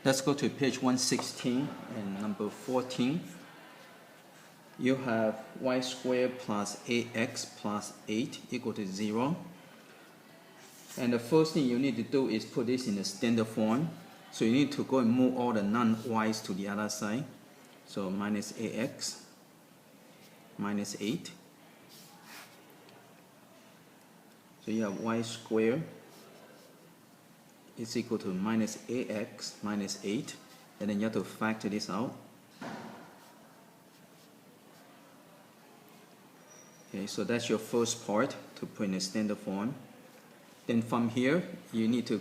Let's go to page 116 and number 14. You have y squared plus ax plus 8 equal to 0. And the first thing you need to do is put this in the standard form. So you need to go and move all the non-y's to the other side. So minus ax minus 8. So you have y squared is equal to minus ax minus 8. And then you have to factor this out. Okay, so that's your first part to put in a standard form. Then from here, you need to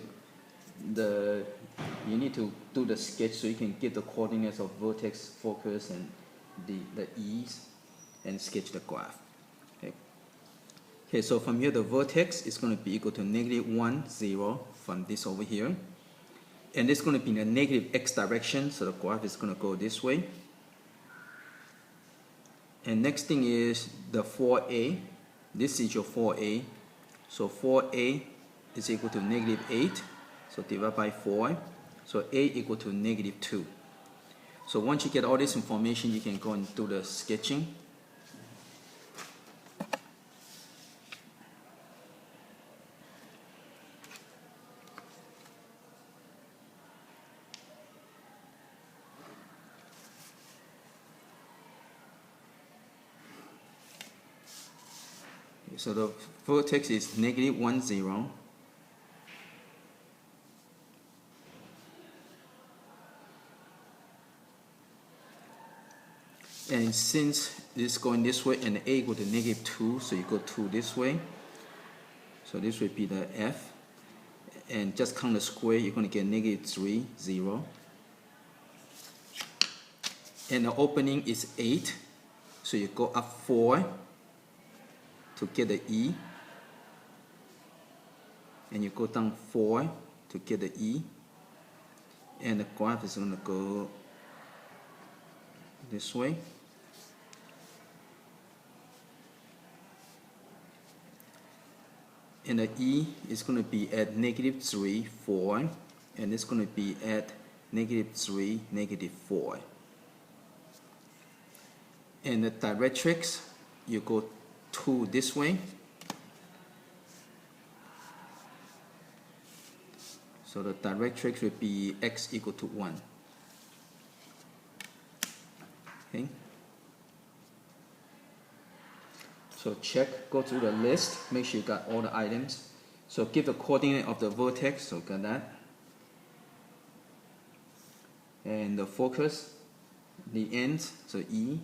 do the sketch so you can get the coordinates of vertex, focus, and the e's, and sketch the graph. Okay, so from here the vertex is going to be equal to -1, 0 from this over here. And it's going to be in the negative x direction, so the graph is going to go this way. And next thing is the 4a. This is your 4a. So 4a is equal to -8. So divide by 4. So a equal to -2. So once you get all this information, you can go and do the sketching. So the vertex is -1, 0. And since this is going this way and a equal to -2, so you go 2 this way. So this would be the f. And just count the square, you're going to get -3, 0. And the opening is 8. So you go up 4 to get the e. And you go down 4 to get the e. And the graph is going to go this way. And the e is going to be at -3, 4, and it's going to be at -3, -4. And the directrix, you go 2 this way. So the directrix would be x equal to 1. Okay. So check, go through the list, make sure you got all the items. So give the coordinate of the vertex, so got that. And the focus, the ends, so E,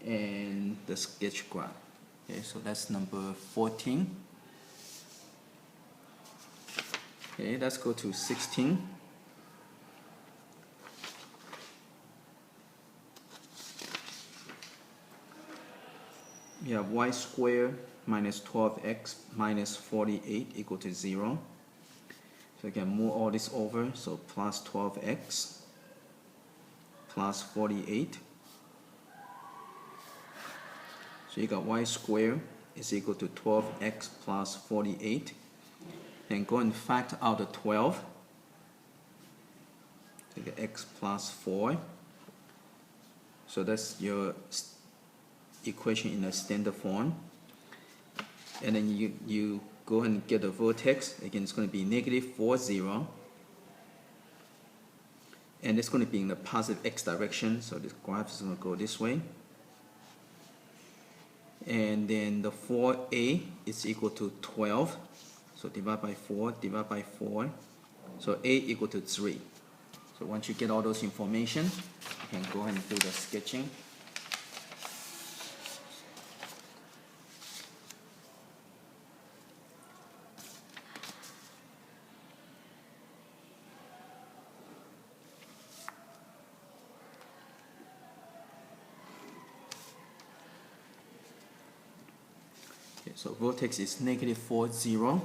and the sketch graph. Okay, so that's number 14. Okay, let's go to 16. We have y squared minus 12x minus 48 equal to 0. So you can move all this over, so plus 12x plus 48. So you got y squared is equal to 12x plus 48. Then go and factor out the 12. So you get x plus 4. So that's your equation in a standard form. And then you go and get the vertex. Again, it's going to be -4, 0. And it's going to be in the positive x direction. So this graph is going to go this way. And then the 4a is equal to 12. So divide by 4, divide by 4. So a equal to 3. So once you get all those information, you can go ahead and do the sketching. So vertex is -4, 0.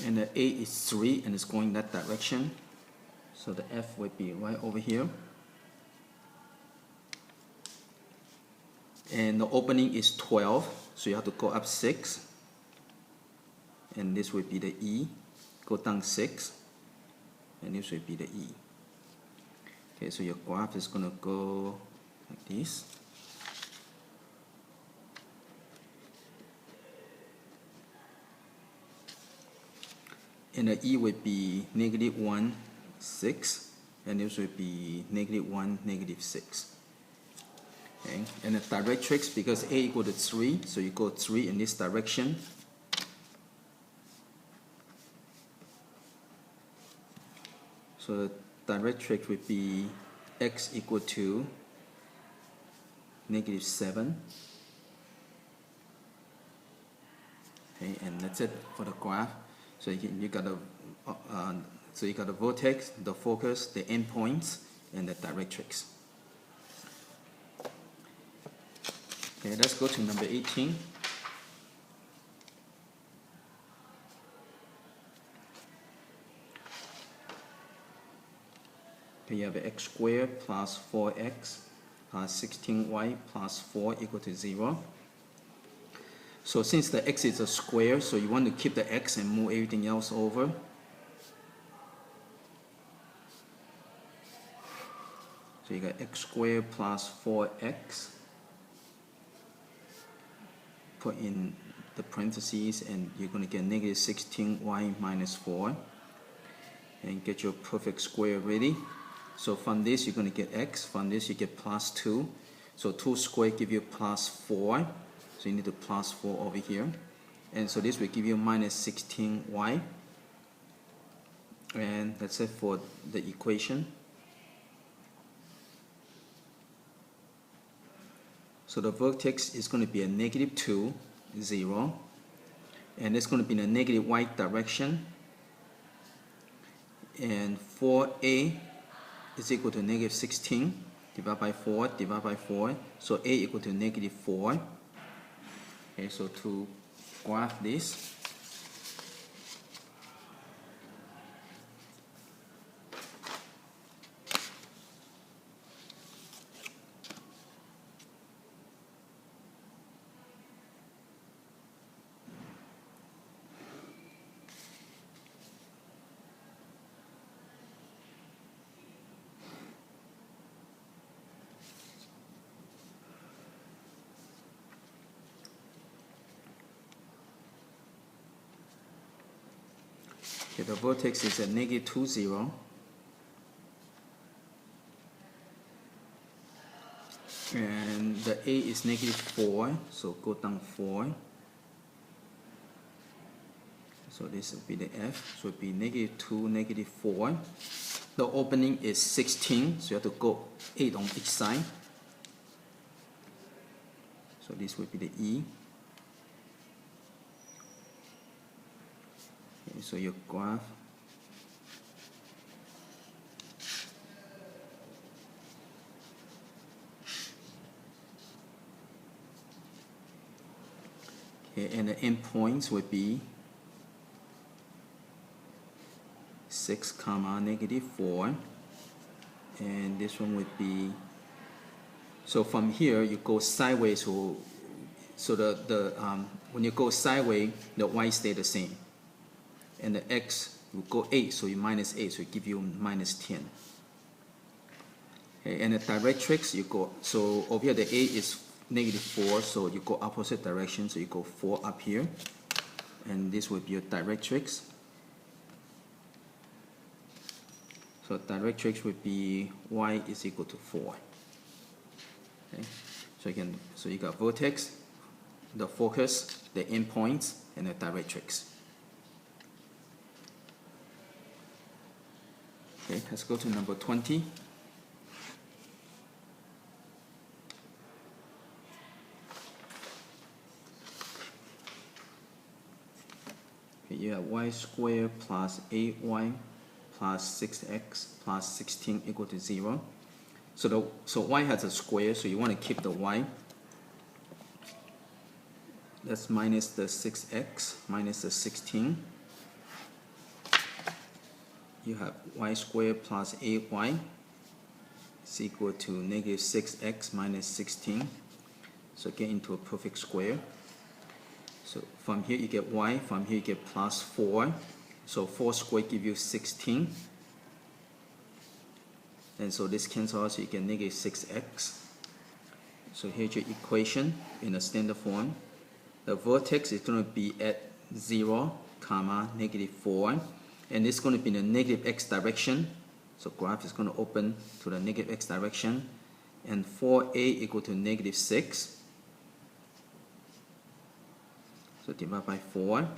And the A is 3 and it's going that direction. So the F would be right over here. and the opening is 12, so you have to go up 6, and this will be the E. Go down 6, and this will be the E. Okay, so your graph is going to go like this. And the E would be -1, 6, and this would be -1, -6. Okay, and the directrix, because A equal to 3, so you go 3 in this direction. So the directrix would be x equal to -7. Okay, and that's it for the graph. So you got the vertex, the focus, the endpoints, and the directrix. Okay, let's go to number 18. Okay, you have x squared plus 4x plus 16y plus 4 equal to 0. So since the x is a square, so you want to keep the x and move everything else over. So you got x squared plus 4x. Put in the parentheses, and you're going to get -16y minus 4. And get your perfect square ready. So from this, you're going to get x. From this, you get +2. So 2 squared give you +4. So you need to +4 over here. And so this will give you -16y. And that's it for the equation. So the vertex is going to be a -2, 0. And it's going to be in the negative y direction. And 4a is equal to -16 divided by 4 divided by 4. So a equal to -4. Okay, so to graph this, okay, the vertex is at -2, 0. And the A is -4, so go down 4. So this will be the F, so it will be -2, -4. The opening is 16, so you have to go 8 on each side. So this will be the E. Okay, so your graph. Okay, and the endpoints would be 6, -4, and this one would be, so from here you go sideways, so when you go sideways, the y stay the same, and the x will go 8, so you -8, so it give you -10. Okay, and the directrix, you go, so over here the A is -4, so you go opposite direction, so you go 4 up here, and this would be your directrix. So directrix would be y is equal to 4. Okay, so you got vertex, the focus, the endpoints, and the directrix. Okay, let's go to number 20. Okay, you have y squared plus 8y plus 6x plus 16 equal to 0. So y has a square, so you want to keep the y. That's minus the 6x minus the 16. You have y squared plus 8y is equal to -6x minus 16. So get into a perfect square. So from here you get y, from here you get plus 4. So 4 squared give you 16. And so this cancels out, so you get negative 6x. So here's your equation in a standard form. The vertex is going to be at 0, comma, negative 4. And it's going to be in the negative x direction. So graph is going to open to the negative x direction. And 4a equal to negative 6. So divide by 4.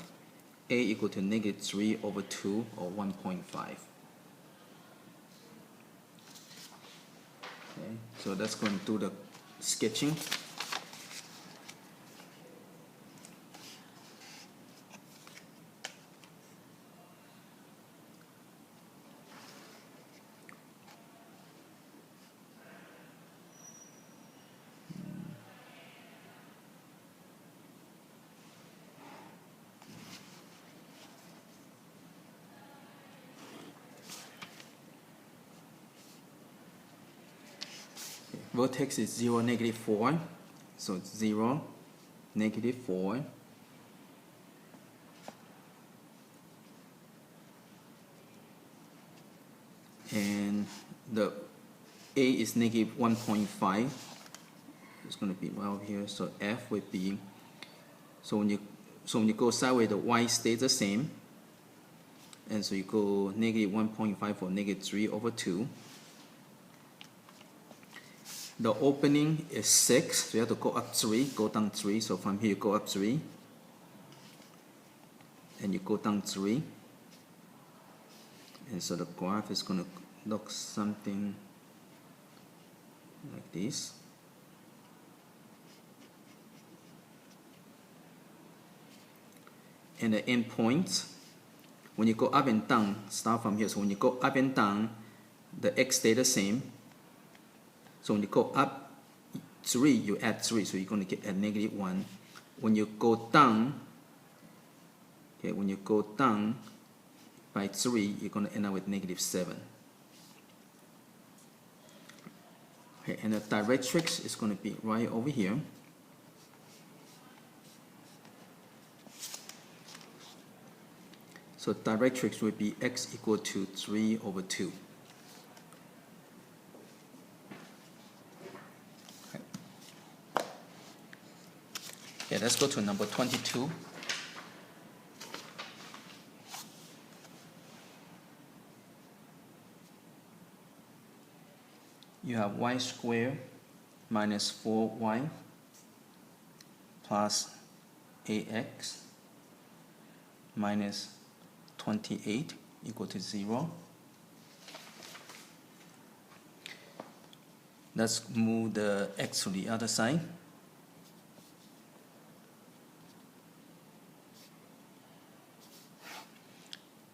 A equal to negative 3 over 2, or 1.5. Okay, so that's going to do the sketching. Vertex is 0, negative 4. So it's 0, negative 4. And the A is negative 1.5. It's going to be right over here. So F would be, so when you go sideways, the Y stays the same. And so you go negative 1.5 for negative 3 over 2. The opening is 6, so you have to go up 3, go down 3. So from here you go up 3, and you go down 3. And so the graph is going to look something like this. And the end point, when you go up and down, start from here. So when you go up and down, the x stay the same. So when you go up 3, you add 3, so you're going to get a negative 1. When you go down, okay, when you go down by 3, you're going to end up with negative 7. Okay, and the directrix is going to be right over here. So directrix would be x equal to 3 over 2. Okay, let's go to number 22. You have y squared minus 4y plus ax minus 28 equal to 0. Let's move the x to the other side.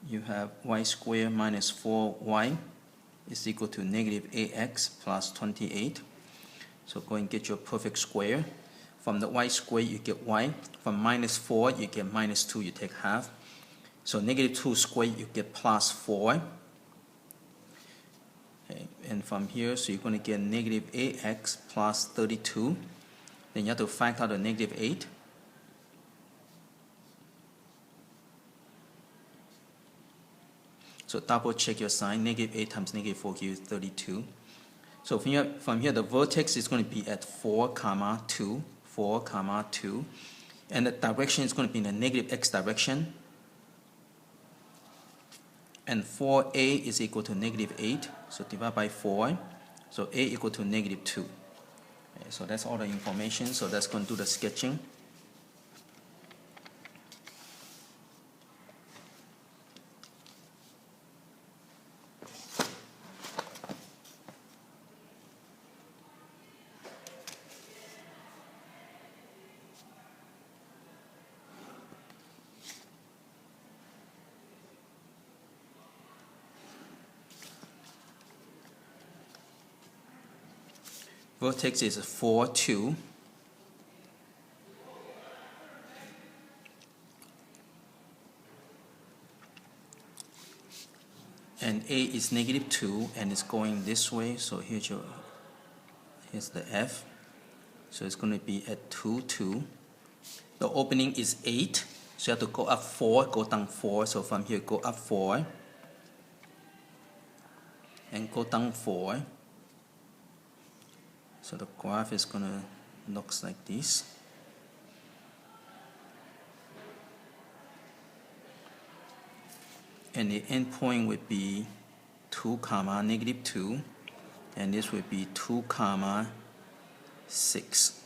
You have y squared minus 4y is equal to negative ax plus 28. So go and get your perfect square. From the y squared you get y. From minus 4 you get minus 2, you take half. So negative 2 squared you get plus 4. Okay. And from here, so you're going to get negative ax plus 32. Then you have to factor out the negative 8. So double check your sign. Negative 8 times negative 4 gives 32. So from here the vertex is going to be at 4, 2, 4, 2. And the direction is going to be in the negative x direction. And 4a is equal to negative 8. So divide by 4. So a equal to negative 2. Okay, so that's all the information. So that's going to do the sketching. Vertex is 4, 2. And a is negative 2 and it's going this way. So here's the f. So it's going to be at 2, 2. The opening is 8, so you have to go up 4, go down 4. So from here, go up 4 and go down 4. So the graph is going to look like this. And the endpoint would be 2, negative 2, and this would be 2, 6.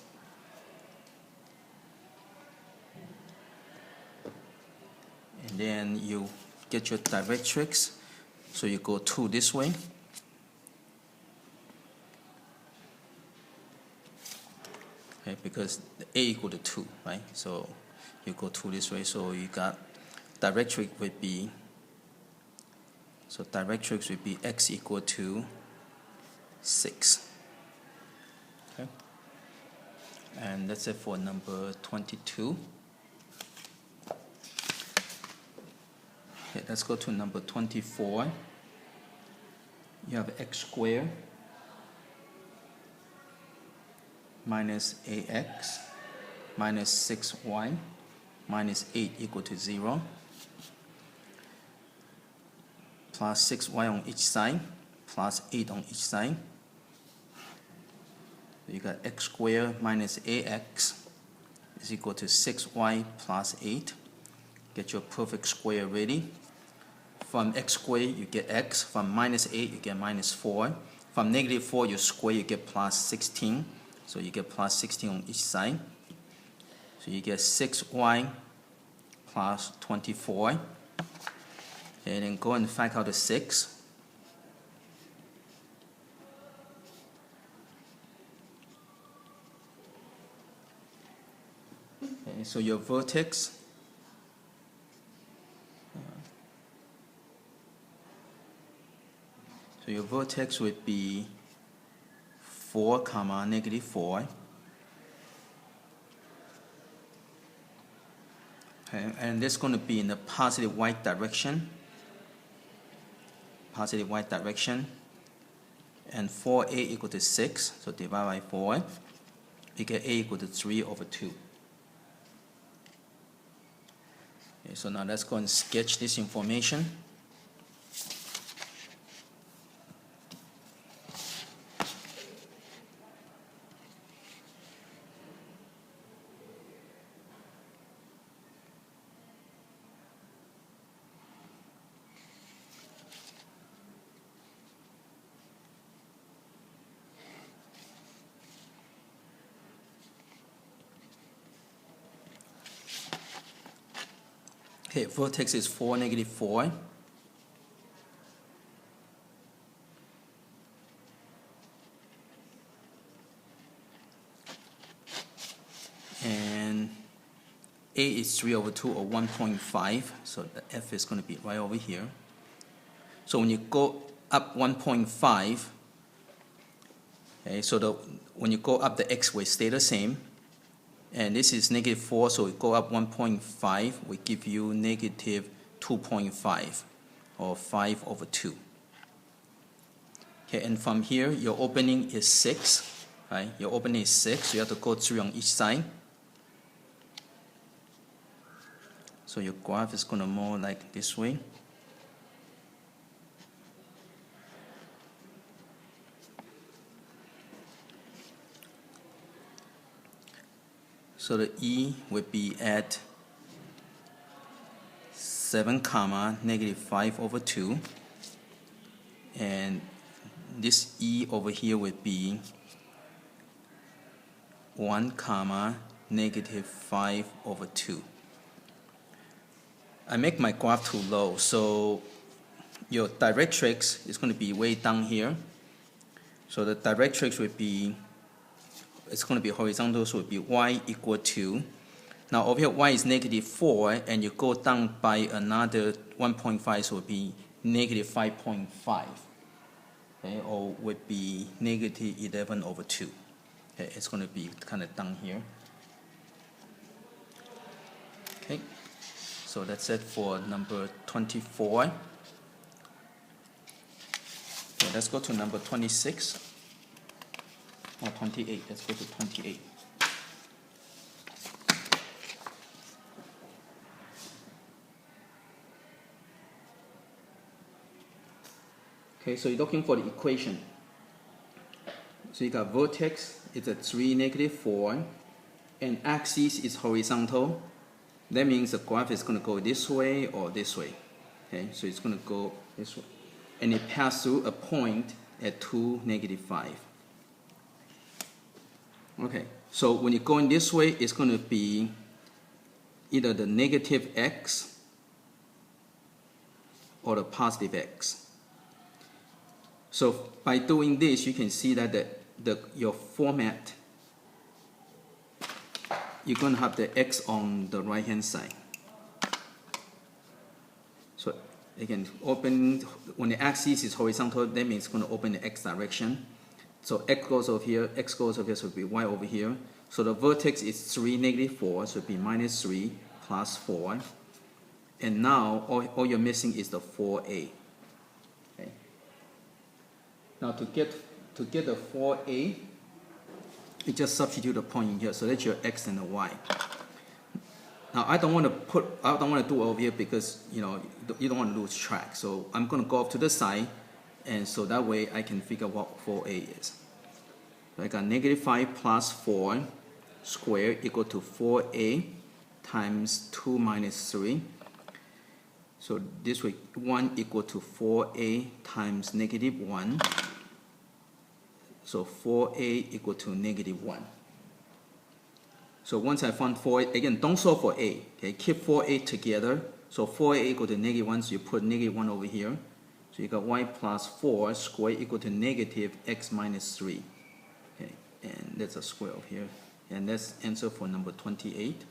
And then you get your directrix, so you go 2 this way. Okay, because A equal to 2, right? So you go 2 this way, so you got directrix would be, so directrix would be x equal to 6. Okay. And that's it for number 22. Okay, let's go to number 24. You have x squared minus ax minus 6y minus 8 equal to 0, plus 6y on each side, plus 8 on each side. So you got x squared minus ax is equal to 6y plus 8. Get your perfect square ready. From x squared you get x, from minus 8 you get minus 4. From negative 4 you square, you get plus 16. So you get plus 16 on each side. So you get 6y plus 24. And then go and factor out the 6. Okay, so your vertex would be 4, negative 4. Okay, and this is going to be in the positive y direction. Positive y direction. And 4a equal to 6, so divide by 4. You get a equal to 3 over 2. Okay, so now let's go and sketch this information. Okay, vertex is 4, negative 4. And A is 3 over 2 or 1.5, so the F is going to be right over here. So when you go up 1.5, okay, so when you go up, the x will stay the same. And this is negative 4, so we go up 1.5, we give you negative 2.5, or 5 over 2. Okay, and from here, your opening is 6, right? Your opening is 6, so you have to go 3 on each side. So your graph is going to move like this way. So the E would be at 7, negative 5 over 2. And this E over here would be 1, negative 5 over 2. I make my graph too low, so your directrix is going to be way down here. So the directrix would be, it's going to be horizontal, so it would be y equal to, now over here y is negative 4, and you go down by another 1.5, so it would be negative 5.5, okay, or would be negative 11 over 2. Okay, it's going to be kind of down here. Okay, so that's it for number 24. Okay, let's go to number 26. Or 28, let's go to 28. Okay, so you're looking for the equation. So you got vertex is a 3, negative 4, and axis is horizontal. That means the graph is going to go this way or this way. Okay, so it's going to go this way. And it passes through a point at 2, negative 5. Okay, so when you're going this way, it's going to be either the negative x or the positive x. So by doing this, you can see that your format, you're going to have the x on the right hand side. So again, open when the axis is horizontal, that means it's going to open the x direction. So x goes over here, x goes over here, so it will be y over here. So the vertex is 3, negative 4, so it will be minus 3 plus 4. And now all you're missing is the 4a. Okay. Now to get the 4a, you just substitute a point in here. So that's your x and the y. Now I don't want to do it over here because you don't want to lose track. So I'm going to go off to the side, and so that way I can figure what 4a is. So I got negative 5 plus 4 squared equal to 4a times 2 minus 3. So this way 1 equal to 4a times negative 1. So 4a equal to negative 1. So once I found 4a, again, don't solve for a. Okay, keep 4a together. So 4a equal to negative 1, so you put negative 1 over here. So you got y plus 4 squared equal to negative x minus 3. Okay, and that's a square over here. And that's answer for number 28.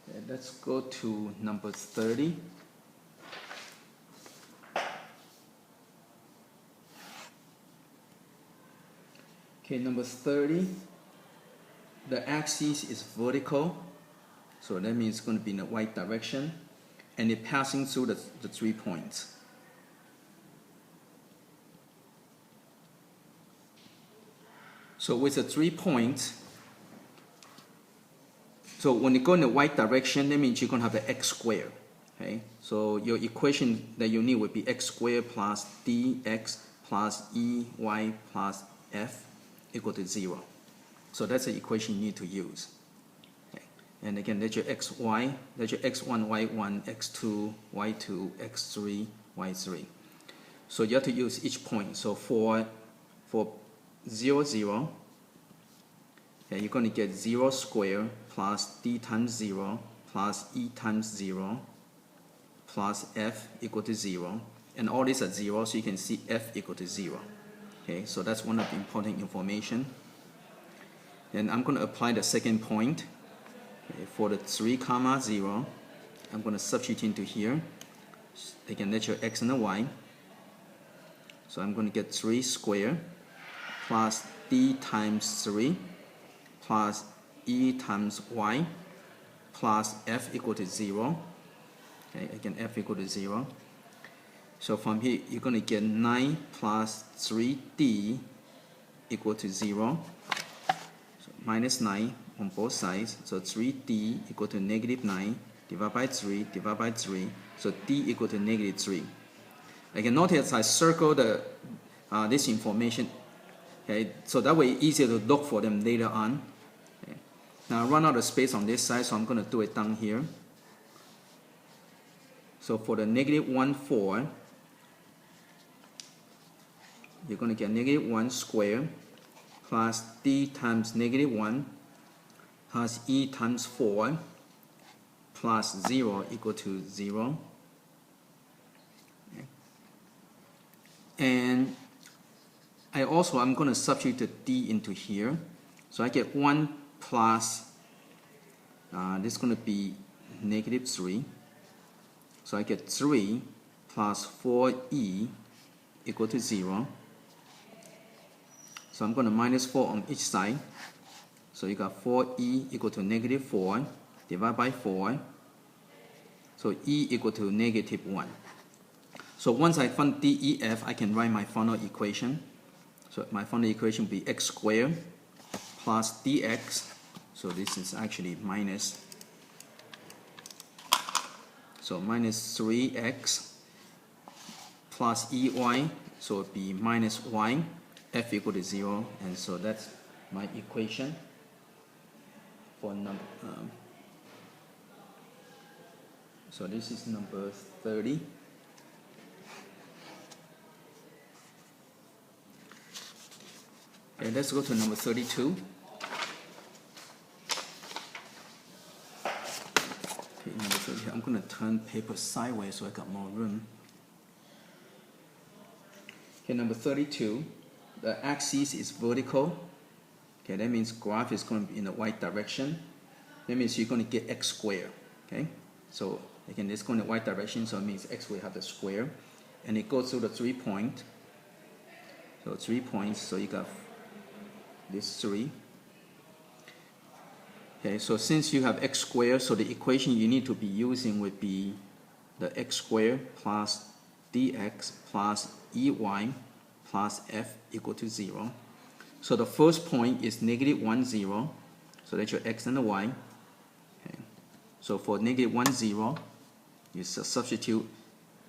Okay, let's go to number 30. Okay, number 30, the axis is vertical, so that means it's going to be in the right direction, and it's passing through the 3 points. So with the 3 points, so when you go in the right direction, that means you're going to have the x squared. Okay, so your equation that you need would be x squared plus dx plus ey plus f equal to 0. So that's the equation you need to use. Okay. And again, that's your xy, that's your x1, y1, x2, y2, x3, y3. So you have to use each point. So for 0, 0, okay, you're going to get 0 squared plus d times 0 plus e times 0 plus f equal to 0. And all these are 0, so you can see f equal to 0. Okay, so that's one of the important information. And I'm going to apply the second point. Okay, for the 3, 0, I'm going to substitute into here. Again, that's your x and the y. So I'm going to get 3 squared plus d times 3 plus e times y plus f equal to 0. Okay, again, f equal to 0. So from here, you're going to get 9 plus 3d equal to 0. So minus 9 on both sides. So 3d equal to negative 9 divided by 3 divided by 3. So d equal to negative 3. Again, notice I circle this information. Okay, so that way it's easier to look for them later on. Okay. Now I run out of space on this side, so I'm going to do it down here. So for the negative 1, 4, you're going to get negative 1 squared plus d times negative 1 plus e times 4 plus 0 equal to 0. Okay. And I'm going to substitute the d into here. So I get 1 plus, this is going to be negative 3. So I get 3 plus 4e equal to 0. So I'm going to minus 4 on each side. So you got 4e equal to negative 4 divided by 4. So e equal to negative 1. So once I find def, I can write my final equation. So my final equation will be x squared plus dx. So this is actually minus. So minus 3x plus EY, so it'll be minus Y, F equal to 0, and so that's my equation for number. So this is number 30. Okay, let's go to number 32. Okay, number 30. I'm going to turn paper sideways so I got more room. Okay, number 32. The axis is vertical. Okay, that means graph is going to be in the y direction. That means you're going to get x squared. Okay, so again, it's going in the y direction, so it means x will have the square, and it goes through the 3 point. So 3 points. So you got this 3. Okay, so since you have x squared, so the equation you need to be using would be the x squared plus dx plus ey plus f equal to 0. So the first point is negative 1, 0. So that's your x and the y. Okay. So for negative 1, 0, you substitute.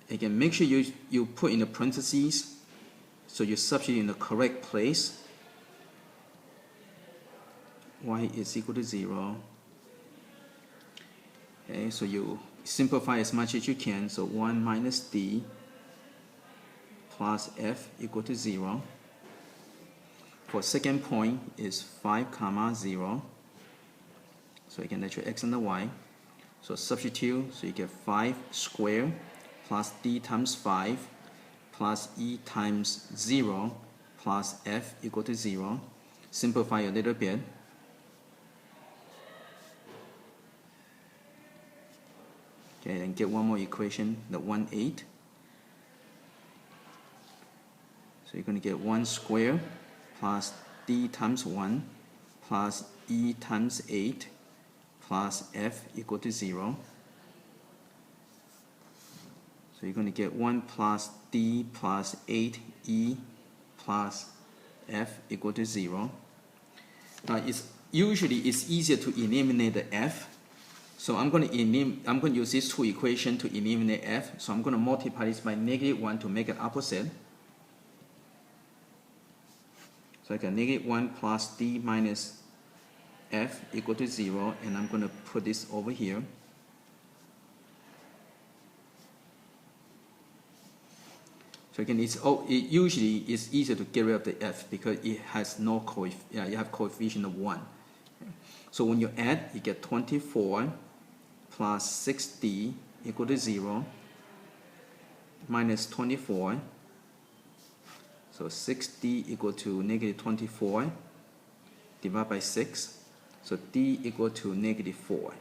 Again, make sure you put in the parentheses, so you substitute in the correct place. Y is equal to 0. Okay, so you simplify as much as you can. So 1 minus d plus f equal to 0. For second point is 5, 0. So you can let your x and the y. So substitute, so you get 5 squared plus d times 5 plus e times 0 plus f equal to 0. Simplify a little bit. Okay, then get one more equation, the 1, 8. So you're going to get 1 squared plus d times 1 plus e times 8 plus f equal to 0. So you're going to get 1 plus d plus 8e plus f equal to 0. Now usually it's easier to eliminate the f. So I'm going to use these two equations to eliminate f. So I'm going to multiply this by negative 1 to make it opposite. So I got negative 1 plus d minus f equal to 0, and I'm going to put this over here. So again, usually it's easier to get rid of the f because it has no you have coefficient of 1. So when you add, you get 24 plus 6d equal to 0 minus 24. So 6d equal to negative 24 divided by 6. So d equal to negative 4.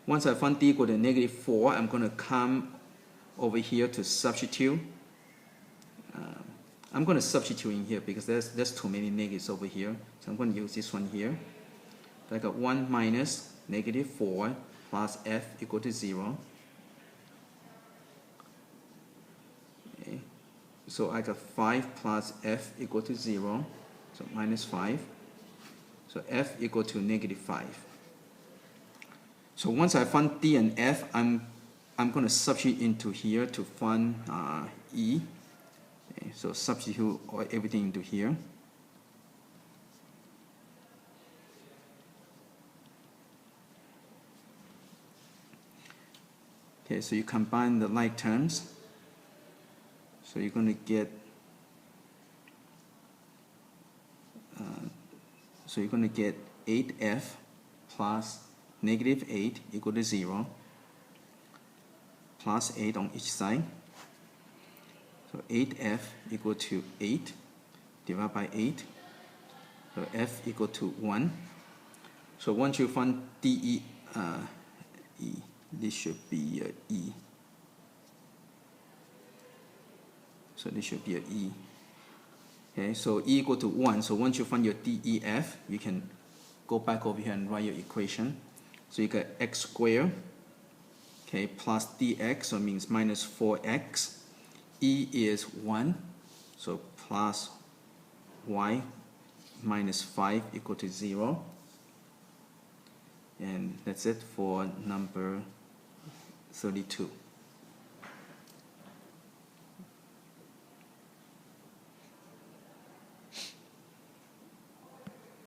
Once I find d equal to negative 4, I'm going to come over here to substitute. I'm going to substitute in here because there's too many negatives over here. So I'm going to use this one here. So I got 1 minus negative 4 plus f equal to 0. Okay. So I got 5 plus f equal to 0. So minus 5. So f equal to negative 5. So once I find d and f, I'm going to substitute into here to find e. Okay. So substitute everything into here. Okay, so you combine the like terms. So you're going to get so you're going to get 8f plus negative 8 equal to 0 plus 8 on each side. So 8f equal to 8 divided by 8. So f equal to 1. So once you find e, this should be e. So this should be e. Okay, so e equal to 1. So once you find your def, you can go back over here and write your equation. So you got x squared, okay, plus dx, so it means minus 4x. E is 1, so plus y minus 5 equal to 0. And that's it for number 32.